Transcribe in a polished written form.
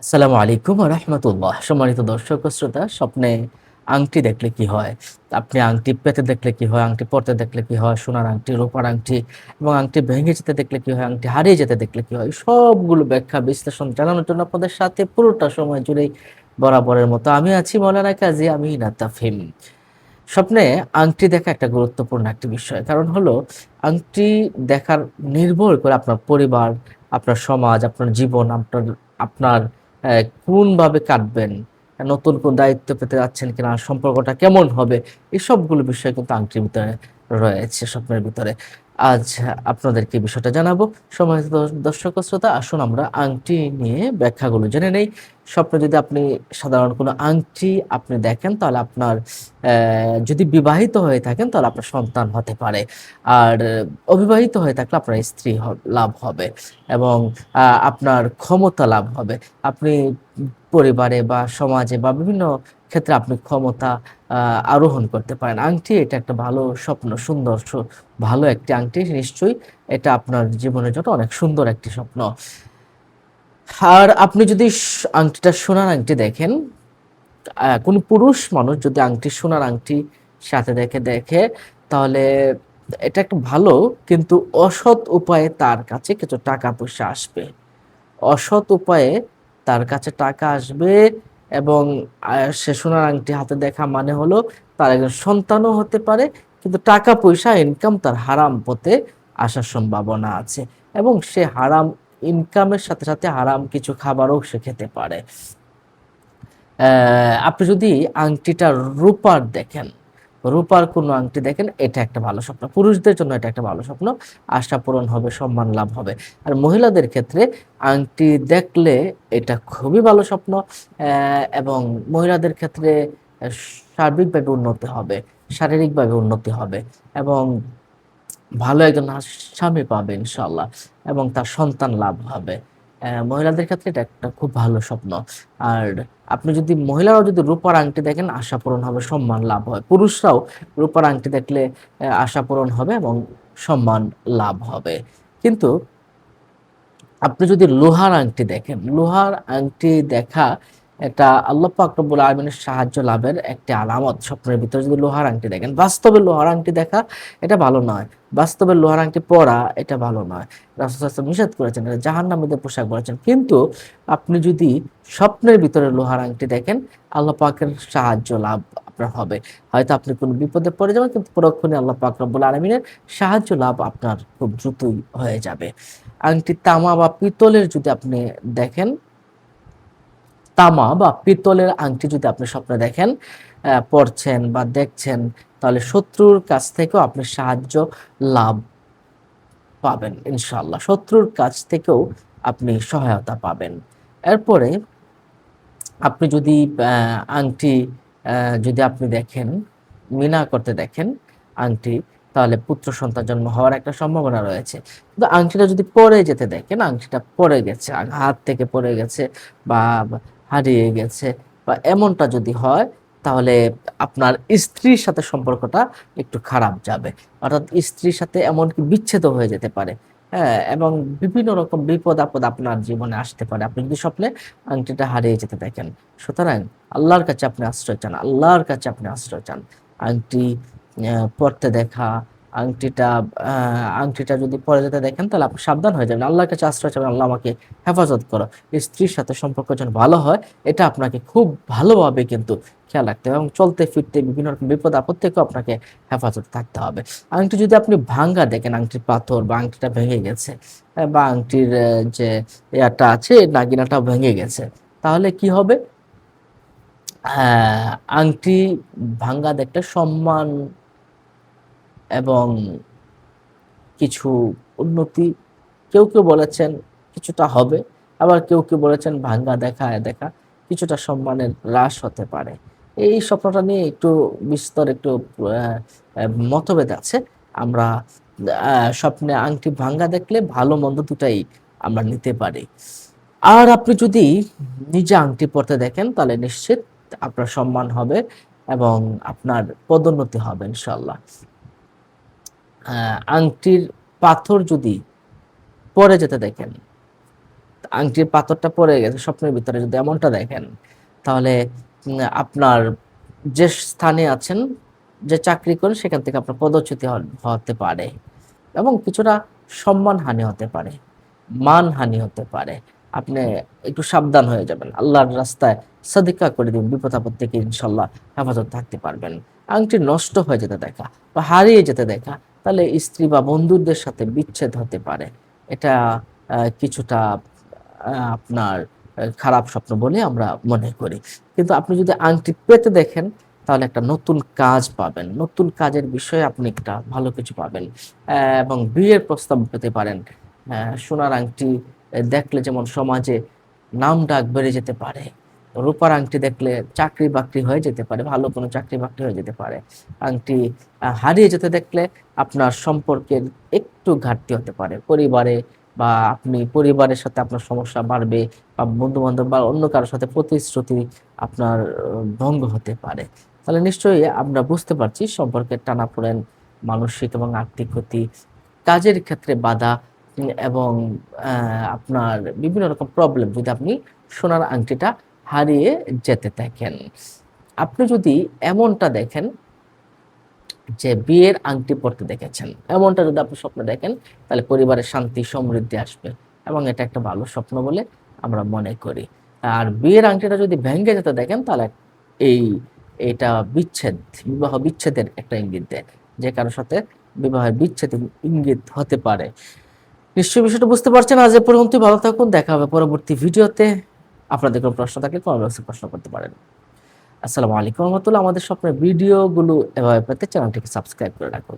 আসসালামু আলাইকুম ওয়া রাহমাতুল্লাহ। সম্মানিত দর্শক ও শ্রোতা, স্বপ্নে আংটি দেখলে কি হয়? আপনি আংটি পেতে দেখলে কি হয়? আংটি পরতে দেখলে কি হয়? সোনার আংটি, রূপার আংটি এবং আংটি ভেঙে যেতে দেখলে কি হয়? আংটি হারিয়ে যেতে দেখলে কি হয়? সবগুলো ব্যাখ্যা বিশ্লেষণ জানানোর জন্য আপনাদের সাথে পুরোটা সময় জুড়েই বরাবরের মতো আমি আছি মৌলানা কাজী আমিন তাফহিম। স্বপ্নে আংটি দেখা একটা গুরুত্বপূর্ণ একটি বিষয়। কারণ হলো আংটি দেখার নির্ভর করে আপনার পরিবার, আপনার সমাজ, আপনার জীবন, আপনার আপনার কোনভাবে কাটবেন, নতুন কোন দায়িত্ব পেতে যাচ্ছেন কিনা, সম্পর্কটা কেমন হবে, এই সবগুলো বিষয় কিন্তু আংটির ভিতরে রয়েছে স্বপ্নের ভিতরে। আজ আপনাদেরকে বিষয়টা জানাবো। সম্মানিত দর্শক ও শ্রোতা, আসুন আমরা আংটি নিয়ে ব্যাখ্যাগুলো জেনে নেই। স্বপ্নে যদি আপনি সাধারণ কোনো আংটি আপনি দেখেন, তাহলে আপনার যদি বিবাহিত হয়ে থাকেন তাহলে আপনার সন্তান হতে পারে। আর অবিবাহিত হয়ে থাকলে আপনার স্ত্রী লাভ হবে এবং আপনার ক্ষমতা লাভ হবে। আপনি পরিবারে বা সমাজে বা বিভিন্ন ক্ষেত্রে আপনি ক্ষমতা আ আরোহণ করতে পারেন। আংটি এটা একটা ভালো স্বপ্ন, সুন্দর ভালো একটি আংটি নিশ্চয়ই এটা আপনার জীবনের জন্য অনেক সুন্দর একটি স্বপ্ন। আর আপনি যদি আংটিটা সোনার আংটি দেখেন, কোনো পুরুষ মানুষ যদি সোনার আংটি সাথে দেখে তাহলে এটা একটা ভালো, কিন্তু অসৎ উপায়ে তার কাছে কিছু টাকা-পয়সা আসবে। অসৎ উপায়ে তার কাছে টাকা আসবে এবং সে সোনার আংটি হাতে দেখা মানে হলো তার একজন সন্তানও হতে পারে, কিন্তু টাকা-পয়সা ইনকাম তার হারাম পথে আসার সম্ভাবনা আছে এবং সে হারাম ইনকামের সাথে হারাম কিছু খাবারও সে খেতে পারে। আপনি যদি আংটিটা রূপার দেখেন, রূপার কোনো আংটি দেখেন, এটা একটা ভালো স্বপ্ন। পুরুষদের জন্য এটা একটা ভালো স্বপ্ন। আশা পূরণ হবে, সম্মান লাভ হবে। আর মহিলাদের ক্ষেত্রে আংটি দেখলে এটা খুবই ভালো স্বপ্ন এবং মহিলাদের ক্ষেত্রে অ্যা সার্বিকভাবে উন্নতি হবে, শারীরিকভাবে উন্নতি হবে এবং ভালো একজন স্বামী পাবে ইনশাআল্লাহ এবং তার সন্তান লাভ হবে। মহিলাদের ক্ষেত্রে এটা একটা খুব ভালো স্বপ্ন। আর আপনি যদি মহিলারাও যদি রূপার আংটি দেখেন, আশা পূরণ হবে, সম্মান লাভ হয়। পুরুষরাও রূপার আংটি দেখলে আশা পূরণ হবে এবং সম্মান লাভ হবে। কিন্তু আপনি যদি লোহার আংটি দেখেন, লোহার আংটি দেখা এটা আল্লাহ পাক রব্বুল আলামিনের সাহায্য লাভের একটি আলামত। স্বপ্নের ভিতরে যদি লোহার আংটি দেখেন, বাস্তবে লোহার আংটি দেখা এটা ভালো নয়। বাস্তবে লোহার আংটি পরা এটা ভালো নয়। রাসূল সাল্লাল্লাহু আলাইহি ওয়াসাল্লাম নিষেধ করেছেন, এটা জাহান্নামীদের পোশাক বলেছেন। কিন্তু আপনি যদি স্বপ্নের ভিতরে লোহার আংটি দেখেন, আল্লাহ পাকের সাহায্য লাভ আপনার হবে। হয়তো আপনি কোনো বিপদে পড়ে যাবেন, কিন্তু পরক্ষণে আল্লাহ পাক রব্বুল আলামিনের সাহায্য লাভ আপনার খুব দ্রুতই হয়ে যাবে। আংটি তামা বা পিতলের যদি আপনি দেখেন, তামা বা পিতলের আংটি যদি আপনি স্বপ্নে দেখেন, পড়ছেন বা দেখছেন, তাহলে শত্রুর কাছ থেকেও আপনি সাহায্য লাভ পাবেন ইনশাআল্লাহ। শত্রুর কাছ থেকেও আপনি সহায়তা পাবেন। এরপরে আপনি যদি আংটি যদি আপনি দেখেন, মিনা করতে দেখেন আংটি, তাহলে পুত্র সন্তান জন্ম হওয়ার একটা সম্ভাবনা রয়েছে। কিন্তু আংটিটা যদি পড়ে যেতে দেখেন, আংটিটা পড়ে গেছে, হাত থেকে পড়ে গেছে বা হারিয়ে গেছে বা এমনটা যদি হয়, তাহলে আপনার স্ত্রীর সাথে সম্পর্কটা একটু খারাপ যাবে। অর্থাৎ স্ত্রীর সাথে এমনকি বিচ্ছেদও হয়ে যেতে পারে। হ্যাঁ? এবং বিভিন্ন রকম বিপদ-আপদ আপনার জীবনে আসতে পারে। আপনি যদি স্বপ্নে আংটিটা হারিয়ে যেতে দেখেন। সুতরাং আল্লাহর কাছে আপনি আশ্রয় চান। আল্লাহর কাছে আপনি আশ্রয় চান। আংটি পড়তে দেখা, আংটিটা আ আংটিটা যদি পড়ে যেতে দেখেন, তাহলে আপনি সাবধান হয়ে যাবেন। আল্লাহর কাছে আশ্রয় চাবেন, "আল্লাহ আমাকে হেফাজত করো।" স্ত্রীর সাথে সম্পর্ক যেন ভালো হয়, এটা আপনাকে খুব ভালোভাবে কিন্তু খেয়াল রাখতে হবে এবং চলতে ফিরতে বিভিন্ন রকম বিপদ-আপদ থেকেও আপনাকে হেফাজতে থাকতে হবে। আংটি যদি আপনি ভাঙ্গা দেখেন, আংটির পাথর বা আংটিটা ভেঙে গেছে, বা আংটির যে আছে, নাগিনাটাও ভেঙে গেছে। তাহলে কি হবে? হ্যাঁ, আংটি ভাঙ্গা দেখলে সম্মান এবং কিছু উন্নতি, কেউ বলেছেন কিছুটা হবে। আবার কেউ বলেছেন ভাঙ্গা দেখা কিছুটা সম্মানের হ্রাস হতে পারে। এই স্বপ্নটা নিয়ে একটু বিস্তর একটু আ আ মতভেদ আছে। আমরা স্বপ্নে আংটি ভাঙ্গা দেখলে ভালো-মন্দ দুটাই আমরা নিতে পারি। আর আপনি যদি নিজে আংটি পরতে দেখেন, তাহলে নিশ্চিত আপনার সম্মান হবে এবং আপনার পদোন্নতি হবে ইনশাআল্লাহ। আংটির পাথর যদি পড়ে যেতে দেখেন, আংটির পাথরটা পড়ে গেছে স্বপ্নের ভিতরে যদি এমনটা দেখেন, তাহলে আপনার যে স্থানে আছেন, যে চাকরি করেন সেখান থেকে আপনার পদচ্যুতি হতে পারে এবং কিছুটা সম্মানহানি হতে পারে, মানহানি হতে পারে। আপনি একটু সাবধান হয়ে যাবেন। আল্লাহর রাস্তায় সাদকা করে দিন, বিপদ আপদ থেকে ইনশাল্লাহ হেফাজত থাকতে পারবেন। আংটি নষ্ট হয়ে যেতে দেখা বা হারিয়ে যেতে দেখা, তাহলে স্ত্রী বা বন্ধুদের সাথে বিচ্ছেদ হতে পারে। এটা কিছুটা আপনার খারাপ স্বপ্ন বলে আমরা মনে করি। কিন্তু আপনি যদি আংটি পেতে দেখেন, তাহলে একটা নতুন কাজ পাবেন, নতুন কাজের বিষয়ে আপনি একটা ভালো কিছু পাবেন এবং বিয়ের প্রস্তাব পেতে পারেন। সোনার আংটি দেখলে যেমন সমাজে নাম ডাক বেড়ে যেতে পারে, রূপার আংটি দেখলে চাকরি বাকরি হয়ে যেতে পারে, ভালো কোনো চাকরি বাকরি হয়ে যেতে পারে। আংটি হারিয়ে যেতে দেখলে আপনার সম্পর্কের একটু ঘাটতি হতে পারে পরিবারে, বা আপনি পরিবারের সাথে আপনার সমস্যা বাড়বে, বা বন্ধু বান্ধব বা অন্য কারোর সাথে প্রতিশ্রুতি আপনার ভঙ্গ হতে পারে। তাহলে নিশ্চয়ই আমরা বুঝতে পারছি সম্পর্কের টানাপোড়েন, মানসিক এবং আর্থিক ক্ষতি, কাজের ক্ষেত্রে বাধা, এবং আপনার বিভিন্ন রকম প্রবলেম যদি আপনি সোনার আংটিটা হারিয়ে যেতে দেখেন। আপনি যদি এমনটা দেখেন যে বিয়ের আংটি পরতে দেখেছেন, এমনটা যদি আপনি স্বপ্ন দেখেন, তাহলে পরিবারের শান্তি সমৃদ্ধি আসবে এবং এটা একটা ভালো স্বপ্ন বলে আমরা মনে করি। আর বিয়ের আংটিটা যদি ভেঙে যেতে দেখেন, তাহলে এই এটা বিচ্ছেদ, বিবাহ বিচ্ছেদের একটা ইঙ্গিত দেয়, যে কারোর সাথে বিবাহের বিচ্ছেদ ইঙ্গিত হতে পারে। নিশ্চয়ই বিষয়টা বুঝতে পারছেন। আজ এ পর্যন্তই, ভালো থাকুন, দেখা হবে পরবর্তী ভিডিওতে। আপনাদের কোনো প্রশ্ন থাকলে কমেন্ট বক্সে প্রশ্ন করতে পারেন। আসসালামু আলাইকুম রহমতুল্লাহ। আমাদের স্বপ্নের ভিডিওগুলো এভাবে পেতে চ্যানেলটিকে সাবস্ক্রাইব করে রাখুন।